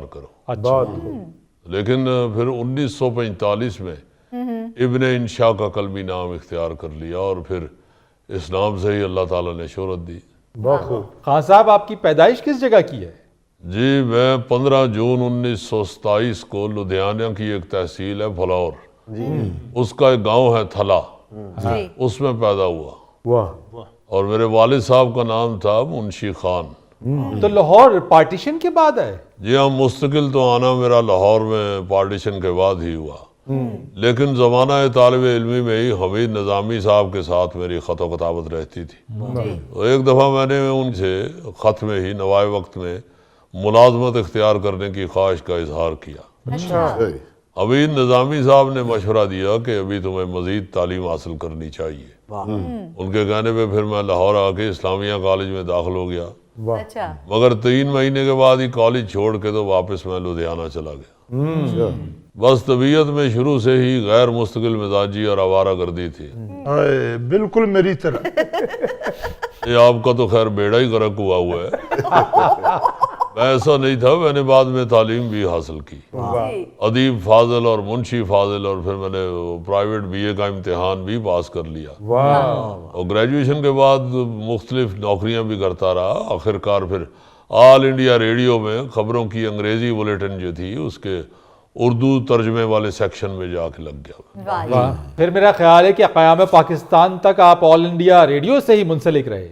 اختیار کرو. اچھا. لیکن پھر 1945 میں ابن انشاء کا قلبی نام اختیار کر لیا اور پھر اس نام سے ہی اللہ تعالیٰ نے شہرت دی. بہت خوب. خان صاحب آپ کی پیدائش کس جگہ کی ہے؟ جی میں 15 جون 1927 کو لدھیانہ کی ایک تحصیل ہے فلور، اس کا ایک گاؤں ہے تھلا، اس میں پیدا ہوا. واہ. اور میرے والد صاحب کا نام تھا منشی خان. تو لاہور پارٹیشن کے بعد ہے؟ جی ہاں، مستقل تو آنا میرا لاہور میں پارٹیشن کے بعد ہی ہوا، لیکن زمانہ طالب علمی میں ہی حمید نظامی صاحب کے ساتھ میری خط و کتابت رہتی تھی. ایک دفعہ میں نے ان سے خط میں ہی نوائے وقت میں ملازمت اختیار کرنے کی خواہش کا اظہار کیا. حمید نظامی صاحب نے مشورہ دیا کہ ابھی تمہیں مزید تعلیم حاصل کرنی چاہیے. ان کے کہنے پہ پھر میں لاہور آ کے اسلامیہ کالج میں داخل ہو گیا، مگر 3 مہینے کے بعد ہی کالج چھوڑ کے تو واپس میں لدھیانہ چلا گیا. بس طبیعت میں شروع سے ہی غیر مستقل مزاجی اور آوارہ گردی تھی. بالکل میری طرح. یہ آپ کا تو خیر بیڑا ہی غرق ہوا ہے. میں ایسا نہیں تھا، میں نے بعد میں تعلیم بھی حاصل کی، ادیب فاضل اور منشی فاضل، اور پھر میں نے پرائیویٹ بی اے کا امتحان بھی پاس کر لیا. اور گریجویشن کے بعد مختلف نوکریاں بھی کرتا رہا. آخرکار پھر آل انڈیا ریڈیو میں خبروں کی انگریزی بلیٹن جو تھی اس کے اردو ترجمے والے سیکشن میں جا کے لگ گیا. واہ. پھر میرا خیال ہے کہ قیام پاکستان تک آپ آل انڈیا ریڈیو سے ہی منسلک رہے.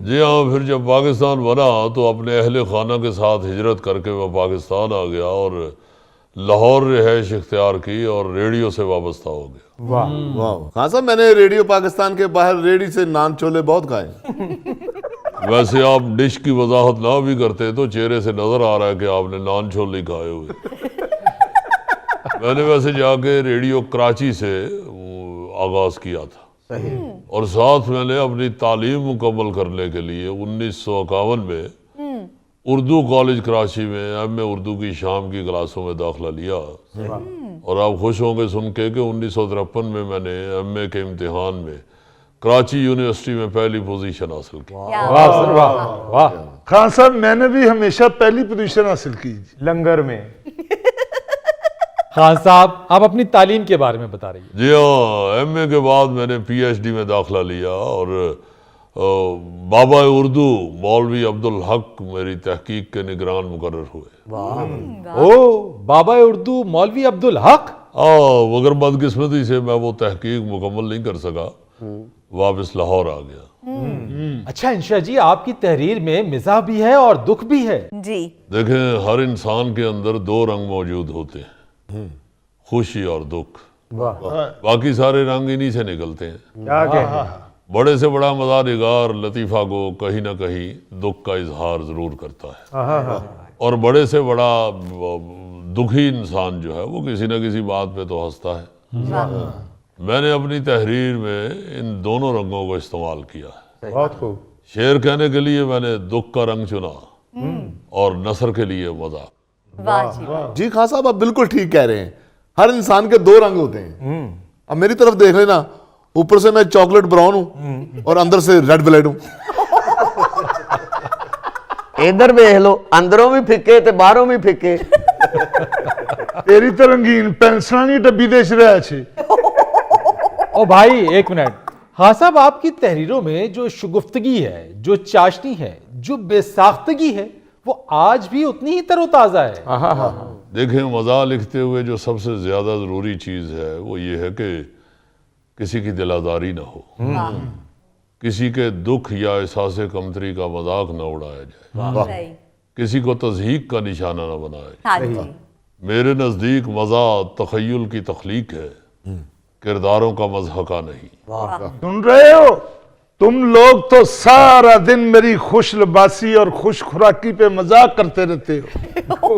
جی ہاں، پھر جب پاکستان بنا تو اپنے اہل خانہ کے ساتھ ہجرت کر کے میں پاکستان آ گیا اور لاہور رہائش اختیار کی اور ریڈیو سے وابستہ ہو گیا. واہ. خان صاحب میں نے ریڈیو پاکستان کے باہر ریڈی سے نان چھولے بہت کھائے. ویسے آپ ڈش کی وضاحت نہ بھی کرتے تو چہرے سے نظر آ رہا ہے کہ آپ نے نان چھولے کھائے ہوئے. میں نے ویسے جا کے ریڈیو کراچی سے آغاز کیا تھا، اور ساتھ میں نے اپنی تعلیم مکمل کرنے کے لیے 1951 میں اردو کالج کراچی میں ایم اے اردو کی شام کی کلاسوں میں داخلہ لیا. اور آپ خوش ہوں گے سن کے کہ 1953 میں نے ایم اے کے امتحان میں کراچی یونیورسٹی میں پہلی پوزیشن حاصل کی. واہ سر واہ. واہ. خان صاحب میں نے بھی ہمیشہ پہلی پوزیشن حاصل کی لنگر میں. خان صاحب آپ اپنی تعلیم کے بارے میں بتا رہی ہیں. جی ہاں، ایم اے کے بعد میں نے پی ایچ ڈی میں داخلہ لیا اور بابا اردو مولوی عبدالحق میری تحقیق کے نگران مقرر ہوئے. او بابا اردو مولوی عبدالحق. مگر بدقسمتی سے میں وہ تحقیق مکمل نہیں کر سکا، واپس لاہور آ گیا. اچھا انشاء جی، آپ کی تحریر میں مزاح بھی ہے اور دکھ بھی ہے. جی دیکھیں، ہر انسان کے اندر 2 رنگ موجود ہوتے ہیں، خوشی اور دکھ. باقی سارے رنگ انہی سے نکلتے ہیں. بڑے سے بڑا مزاح لطیفہ کو کہیں نہ کہیں دکھ کا اظہار ضرور کرتا ہے، اور بڑے سے بڑا دکھی انسان جو ہے وہ کسی نہ کسی بات پہ تو ہنستا ہے. میں نے اپنی تحریر میں ان دونوں رنگوں کو استعمال کیا ہے. بہت خوب. شعر کہنے کے لیے میں نے دکھ کا رنگ چنا اور نثر کے لیے مزاح. جی خان صاحب آپ بالکل ٹھیک کہہ رہے ہیں، ہر انسان کے 2 رنگ ہوتے ہیں. اب میری طرف دیکھ لینا، اوپر سے میں چاکلیٹ براؤن ہوں اور اندر سے ریڈ بلیڈ ہوں. ادھر دیکھ لو، اندروں بھی پھکے تے باہروں بھی پھکے. تیری تو رنگین پینسلاں نہیں ڈبی دے رہا چھے. او بھائی ایک منٹ. خان صاحب آپ کی تحریروں میں جو شگفتگی ہے، جو چاشنی ہے، جو بے ساختگی ہے، وہ آج بھی اتنی ہی تر و تازہ ہے. دیکھیں، مزاح لکھتے ہوئے جو سب سے زیادہ ضروری چیز ہے وہ یہ ہے کہ کسی کی دل آزاری نہ ہو، کسی کے دکھ یا احساس کمتری کا مذاق نہ اڑایا جائے، کسی کو تضحیک کا نشانہ نہ بنایا جائے. میرے نزدیک مزاح تخیل کی تخلیق ہے، کرداروں کا مضحکہ نہیں. سن رہے ہو؟ تم لوگ تو سارا دن میری خوش لباسی اور خوش خوراکی پہ مذاق کرتے رہتے ہو.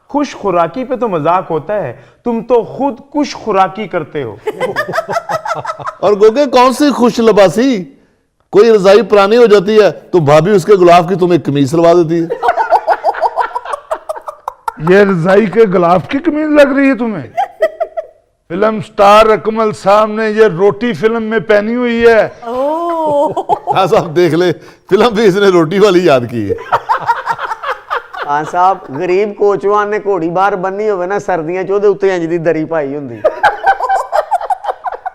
خوش خوراکی پہ تو مذاق ہوتا ہے، تم تو خود کش خوراکی کرتے ہو. اور گوگے کون سی خوش لباسی؟ کوئی رضائی پرانی ہو جاتی ہے تو بھابھی اس کے غلاف کی تمہیں قمیض سلوا دیتی ہے. یہ رضائی کے غلاف کی قمیض لگ رہی ہے تمہیں؟ فلم سٹار اکمل صاحب نے یہ روٹی فلم میں پہنی ہوئی ہے. ہاں صاحب دیکھ لے، فلم بھی اس نے روٹی والی یاد کی ہے. ਹਾਂ ਸਾਹਿਬ ਗਰੀਬ ਕੋਚਵਾਨ ਨੇ ਘੋੜੀ ਬਾਹਰ ਬੰਨੀ ਹੋਵੇ ਨਾ ਸਰਦੀਆਂ ਚ ਉਹਦੇ ਉੱਤੇ ਇੰਜ ਦੀ ਦਰੀ ਪਾਈ ਹੁੰਦੀ